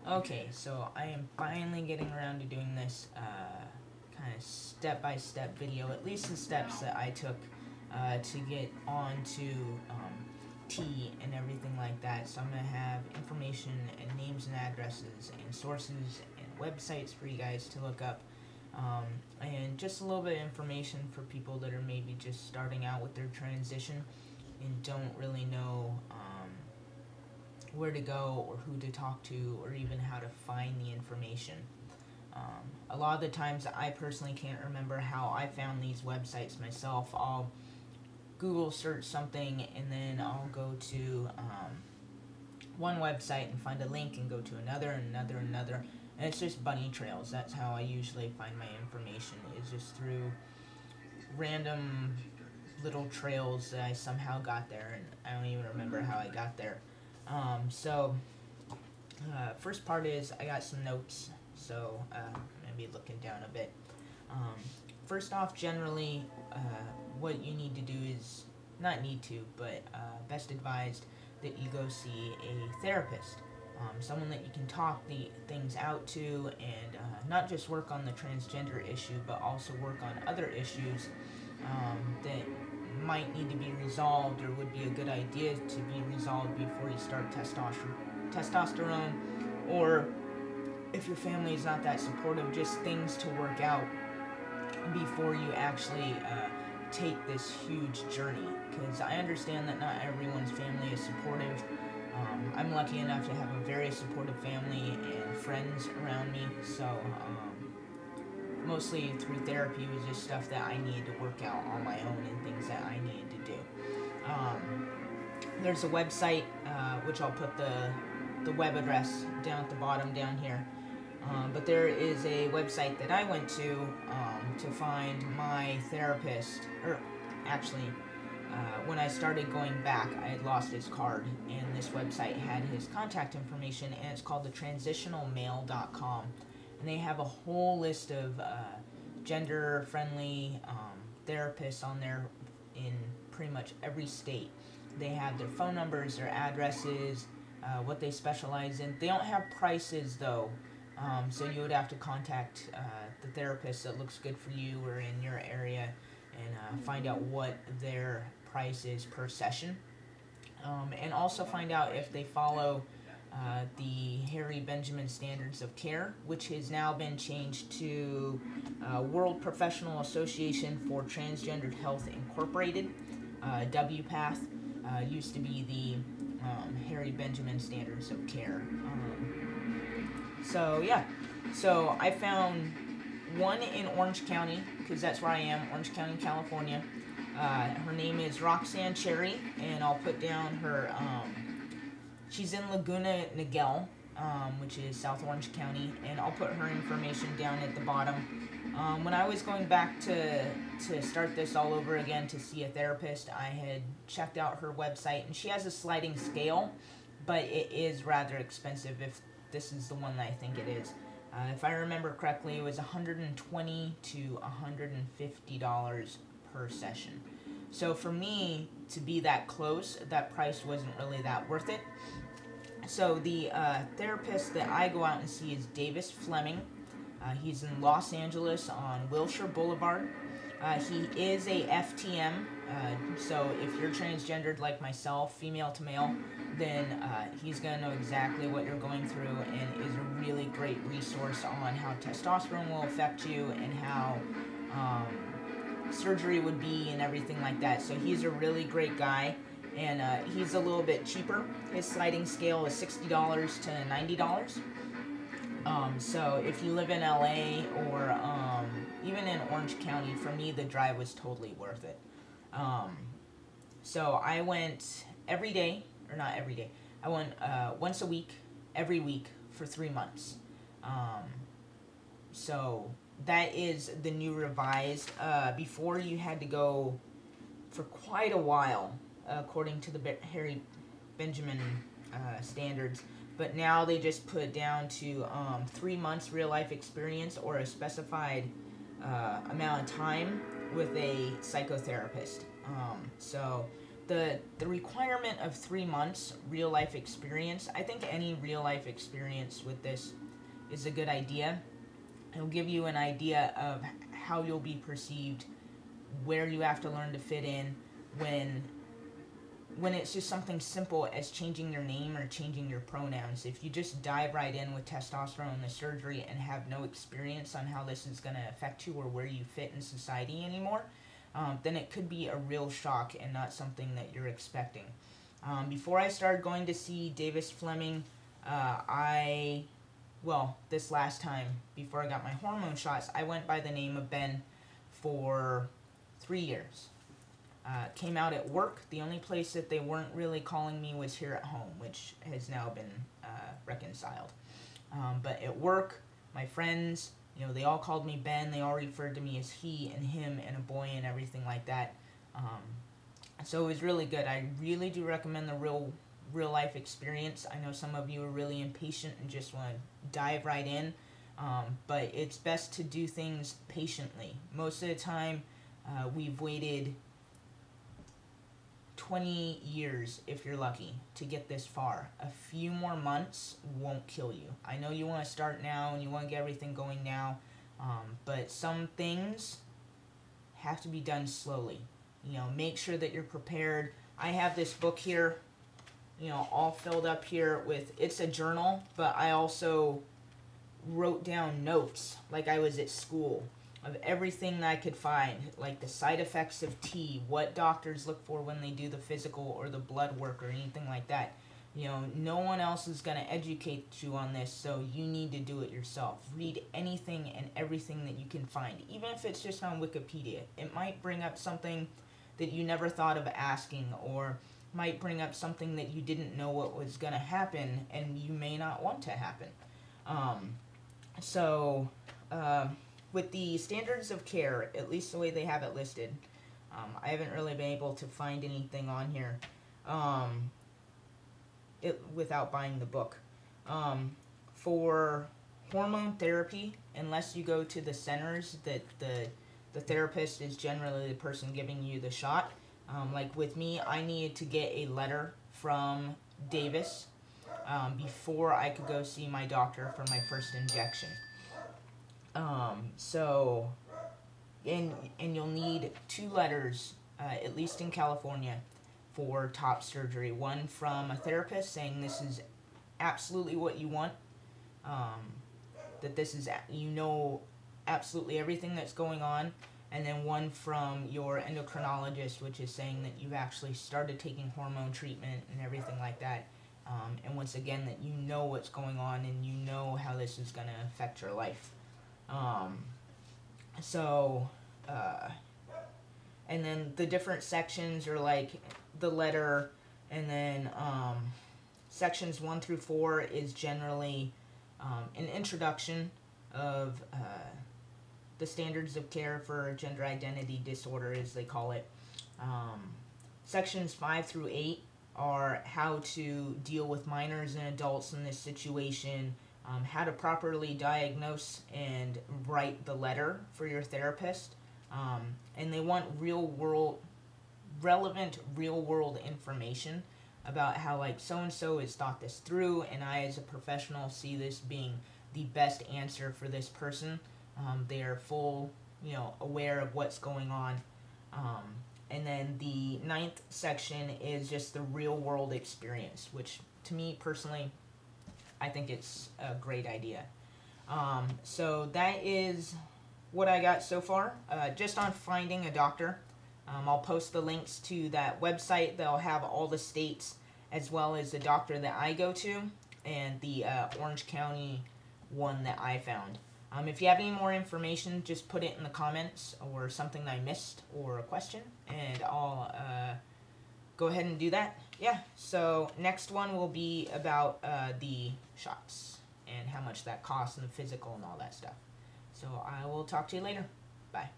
Okay, so I am finally getting around to doing this kind of step-by-step video, at least the steps that I took to get onto T and everything like that. So I'm going to have information and names and addresses and sources and websites for you guys to look up. And just a little bit of information for people that are maybe just starting out with their transition and don't really know where to go or who to talk to or even how to find the information. A lot of the times I personally can't remember how I found these websites myself. I'll Google search something and then I'll go to one website and find a link and go to another and another and another, and it's just bunny trails. That's how I usually find my information, is just through random little trails that I somehow got there, and I don't even remember how I got there. First part is I got some notes, so I'm going to be looking down a bit. First off, generally, what you need to do is, not need to, but best advised that you go see a therapist. Someone that you can talk the things out to, and not just work on the transgender issue, but also work on other issues that might need to be resolved or would be a good idea to be resolved before you start testosterone, or if your family is not that supportive, just things to work out before you actually take this huge journey, because I understand that not everyone's family is supportive. I'm lucky enough to have a very supportive family and friends around me, so mostly through therapy was just stuff that I needed to work out on my own and things that I needed to do. There's a website, which I'll put the web address down at the bottom down here. But there is a website that I went to find my therapist, or actually, when I started going back, I had lost his card, and this website had his contact information, and it's called thetransitionalmale.com, and they have a whole list of gender-friendly therapists on there in pretty much every state. They have their phone numbers, their addresses, what they specialize in. They don't have prices, though, so you would have to contact the therapist that looks good for you or in your area and find out what their price is per session. And also find out if they follow the Harry Benjamin Standards of Care, which has now been changed to World Professional Association for Transgendered Health Incorporated, WPATH. Used to be the Harry Benjamin Standards of Care. So I found one in Orange County, because that's where I am, Orange County, California. Her name is Roxanne Cherry, and I'll put down her, she's in Laguna Niguel, which is South Orange County, and I'll put her information down at the bottom. When I was going back to start this all over again to see a therapist, I had checked out her website, and she has a sliding scale, but it is rather expensive if this is the one that I think it is. If I remember correctly, it was $120 to $150 per session. So for me to be that close, that price wasn't really that worth it. So the therapist that I go out and see is Davis Fleming. He's in Los Angeles on Wilshire Boulevard. He is a FTM, so if you're transgendered like myself, female to male, then he's going to know exactly what you're going through and is a really great resource on how testosterone will affect you and how surgery would be and everything like that. So he's a really great guy, and he's a little bit cheaper. His sliding scale is $60 to $90. So if you live in LA or even in Orange County, for me the drive was totally worth it. So I went every day, or not every day, I went once a week, every week for 3 months. So that is the new revised. Before you had to go for quite a while, according to the Harry Benjamin standards. But now they just put it down to 3 months real life experience or a specified amount of time with a psychotherapist. So the requirement of 3 months real life experience, I think any real life experience with this is a good idea. It'll give you an idea of how you'll be perceived, where you have to learn to fit in when it's just something simple as changing your name or changing your pronouns. If you just dive right in with testosterone and the surgery and have no experience on how this is going to affect you or where you fit in society anymore, then it could be a real shock and not something that you're expecting. Before I started going to see Davis Fleming, this last time, before I got my hormone shots, I went by the name of Ben for 3 years. Came out at work. The only place that they weren't really calling me was here at home, which has now been reconciled. But at work, my friends, they all called me Ben. They all referred to me as he and him and a boy and everything like that. So it was really good. I really do recommend the real life experience. I know some of you are really impatient and just want to dive right in, but it's best to do things patiently. Most of the time, we've waited 20 years, if you're lucky, to get this far. A few more months won't kill you. I know you want to start now and you want to get everything going now, but some things have to be done slowly. Make sure that you're prepared. I have this book here, all filled up here with, it's a journal, but I also wrote down notes like I was at school of everything that I could find, like the side effects of tea, what doctors look for when they do the physical or the blood work or anything like that. No one else is going to educate you on this, so you need to do it yourself. Read anything and everything that you can find, even if it's just on Wikipedia. It might bring up something that you never thought of asking, or might bring up something that you didn't know what was going to happen and you may not want to happen. With the standards of care, at least the way they have it listed, I haven't really been able to find anything on here without buying the book. For hormone therapy, unless you go to the centers that the therapist is generally the person giving you the shot, like with me, I needed to get a letter from Davis before I could go see my doctor for my first injection. And you'll need 2 letters, at least in California, for top surgery. One from a therapist saying this is absolutely what you want, that this is, absolutely everything that's going on, and then one from your endocrinologist, which is saying that you've actually started taking hormone treatment and everything like that. And once again, that you know what's going on and you know how this is going to affect your life. And then the different sections are like the letter, and then sections 1 through 4 is generally an introduction of the standards of care for gender identity disorder, as they call it. Sections 5 through 8 are how to deal with minors and adults in this situation, how to properly diagnose and write the letter for your therapist, and they want relevant real-world information about how, like, so-and-so has thought this through, and I, as a professional, see this being the best answer for this person. They are full, aware of what's going on. And then the 9th section is just the real-world experience, which, to me, personally, I think it's a great idea. So that is what I got so far, just on finding a doctor. I'll post the links to that website. They'll have all the states as well as the doctor that I go to and the Orange County one that I found. If you have any more information, just put it in the comments or something I missed or a question, and I'll go ahead and do that. Yeah, so next one will be about the shots and how much that costs and the physical and all that stuff. So I will talk to you later. Bye.